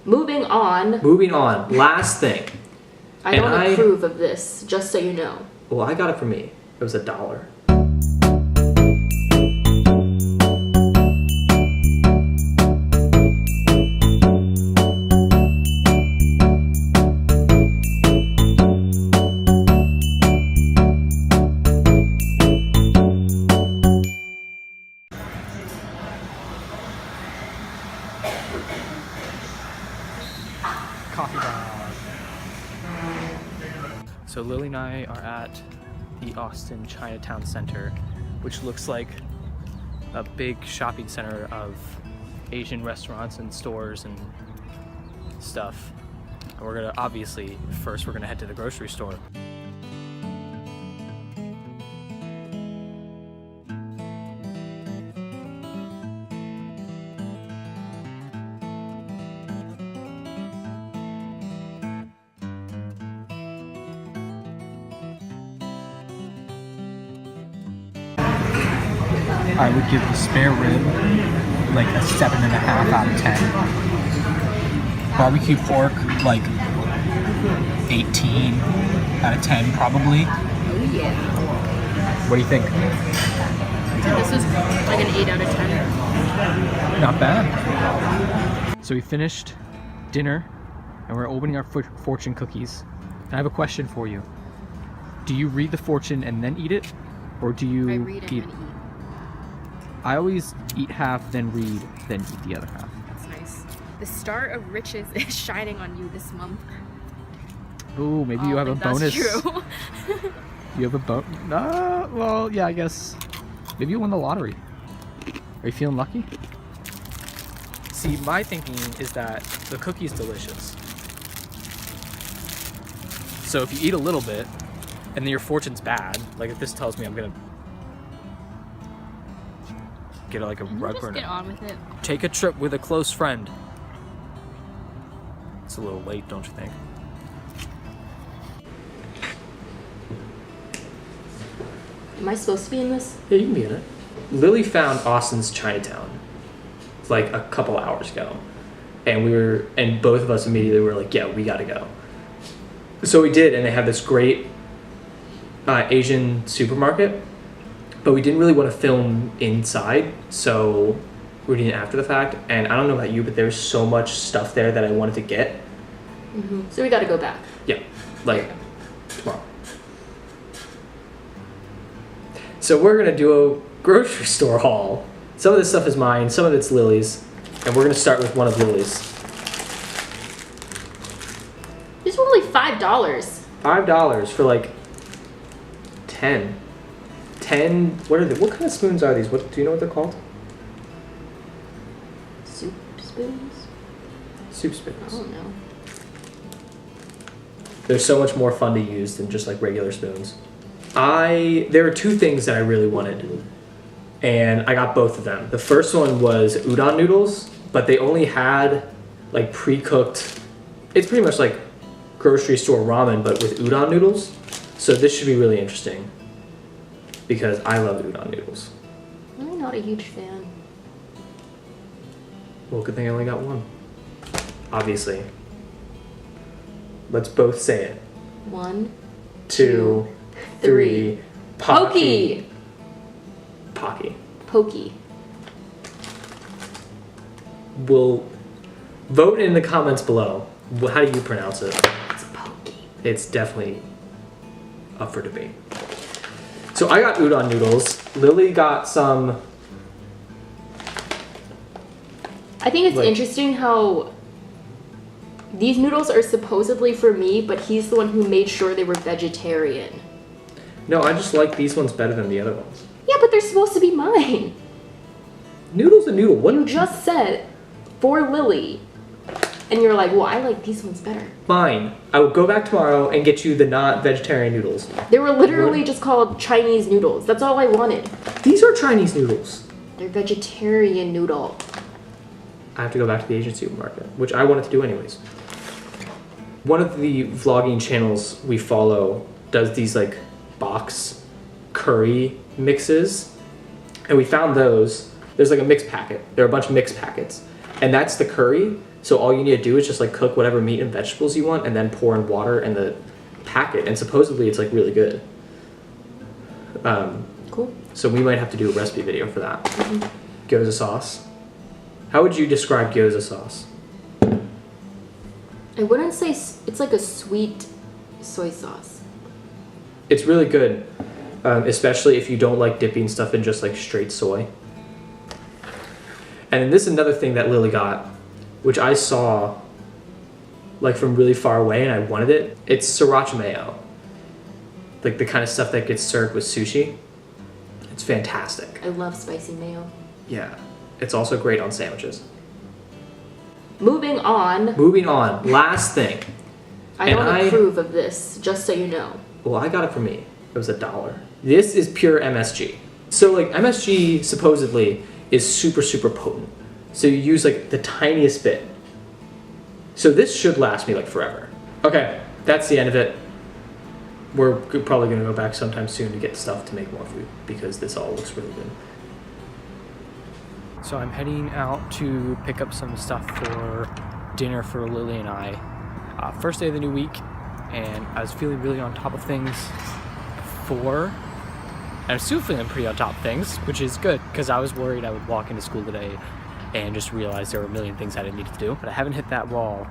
Moving on. Moving on. Last thing. I don't approve of this, just so you know. Well, I got it for me. It was $1. Coffee bar. So Lily and I are at the Austin Chinatown Center, which looks like a big shopping center of Asian restaurants and stores and stuff. And we're gonna, obviously, first we're gonna head to the grocery store. I would give the spare rib like a 7.5 out of 10. Barbecue pork like 18 out of 10 probably. Oh yeah. What do you think? This is like an 8 out of 10. Not bad. So we finished dinner and we're opening our fortune cookies. And I have a question for you. Do you read the fortune and then eat it? Or do you I read and then eat. I always eat half, then read, then eat the other half. That's nice. The star of riches is shining on you this month. Ooh, maybe you have a bonus. That's true. You have a bonus? Well, yeah, I guess. Maybe you won the lottery. Are you feeling lucky? See, my thinking is that the cookie's delicious. So if you eat a little bit, and then your fortune's bad, like if this tells me I'm gonna get like a rug just get on with it. Take a trip with a close friend. It's a little late, don't you think? Am I supposed to be in this? Yeah, you can be in it. Lily found Austin's Chinatown like a couple hours ago. And both of us immediately were like, yeah, we gotta go. So we did, and they have this great Asian supermarket, but we didn't really want to film inside, so we did it after the fact. And I don't know about you, but there's so much stuff there that I wanted to get. Mm-hmm. So we gotta go back. Yeah, like tomorrow. So we're gonna do a grocery store haul. Some of this stuff is mine, some of it's Lily's, and we're gonna start with one of Lily's. These were only $5. $5 for like 10. What are they? What kind of spoons are these? What do you know what they're called? Soup spoons? Soup spoons. I don't know. They're so much more fun to use than just like regular spoons. There were two things that I really wanted, and I got both of them. The first one was udon noodles, but they only had like pre-cooked. It's pretty much like grocery store ramen, but with udon noodles. So this should be really interesting because I love udon noodles. I'm not a huge fan. Well, good thing I only got one. Obviously. Let's both say it. 1, 2, 3. Pokey! Pocky. Pokey. We'll vote in the comments below. How do you pronounce it? It's pokey. It's definitely up for debate. So I got udon noodles. Lily got some. I think it's interesting how these noodles are supposedly for me, but he's the one who made sure they were vegetarian. No, I just like these ones better than the other ones. Yeah, but they're supposed to be mine. Noodle's a noodle. What? You just said for Lily. And you're like, well, I like these ones better. Fine. I will go back tomorrow and get you the not vegetarian noodles. They were literally just called Chinese noodles. That's all I wanted. These are Chinese noodles. They're vegetarian noodle. I have to go back to the Asian supermarket, which I wanted to do anyways. One of the vlogging channels we follow does these like box curry mixes, and we found those. There's like a mix packet. There are a bunch of mix packets, and that's the curry. So all you need to do is just like cook whatever meat and vegetables you want and then pour in water and the packet. And supposedly it's like really good. Cool. So we might have to do a recipe video for that. Gyoza sauce. How would you describe gyoza sauce? I wouldn't say it's like a sweet soy sauce. It's really good, especially if you don't like dipping stuff in just like straight soy. And then this is another thing that Lily got, which I saw like from really far away and I wanted it. It's sriracha mayo. Like the kind of stuff that gets served with sushi. It's fantastic. I love spicy mayo. Yeah. It's also great on sandwiches. Moving on. Last thing. I don't approve of this, just so you know. Well, I got it for me. It was $1. This is pure MSG. So like MSG supposedly is super, super potent. So you use like the tiniest bit. So this should last me like forever. Okay, that's the end of it. We're probably gonna go back sometime soon to get stuff to make more food because this all looks really good. So I'm heading out to pick up some stuff for dinner for Lily and I. First day of the new week, and I was feeling really on top of things before. And I'm still feeling pretty on top of things, which is good, because I was worried I would walk into school today and just realize there were a million things I didn't need to do. But I haven't hit that wall.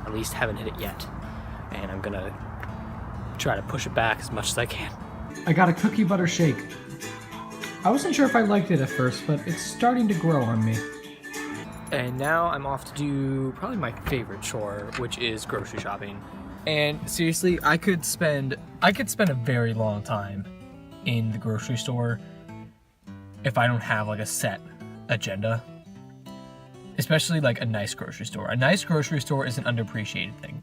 At least haven't hit it yet. And I'm gonna try to push it back as much as I can. I got a cookie butter shake. I wasn't sure if I liked it at first, but it's starting to grow on me. And now I'm off to do probably my favorite chore, which is grocery shopping. And seriously, I could spend a very long time in the grocery store if I don't have like a set agenda. Especially like a nice grocery store. A nice grocery store is an underappreciated thing.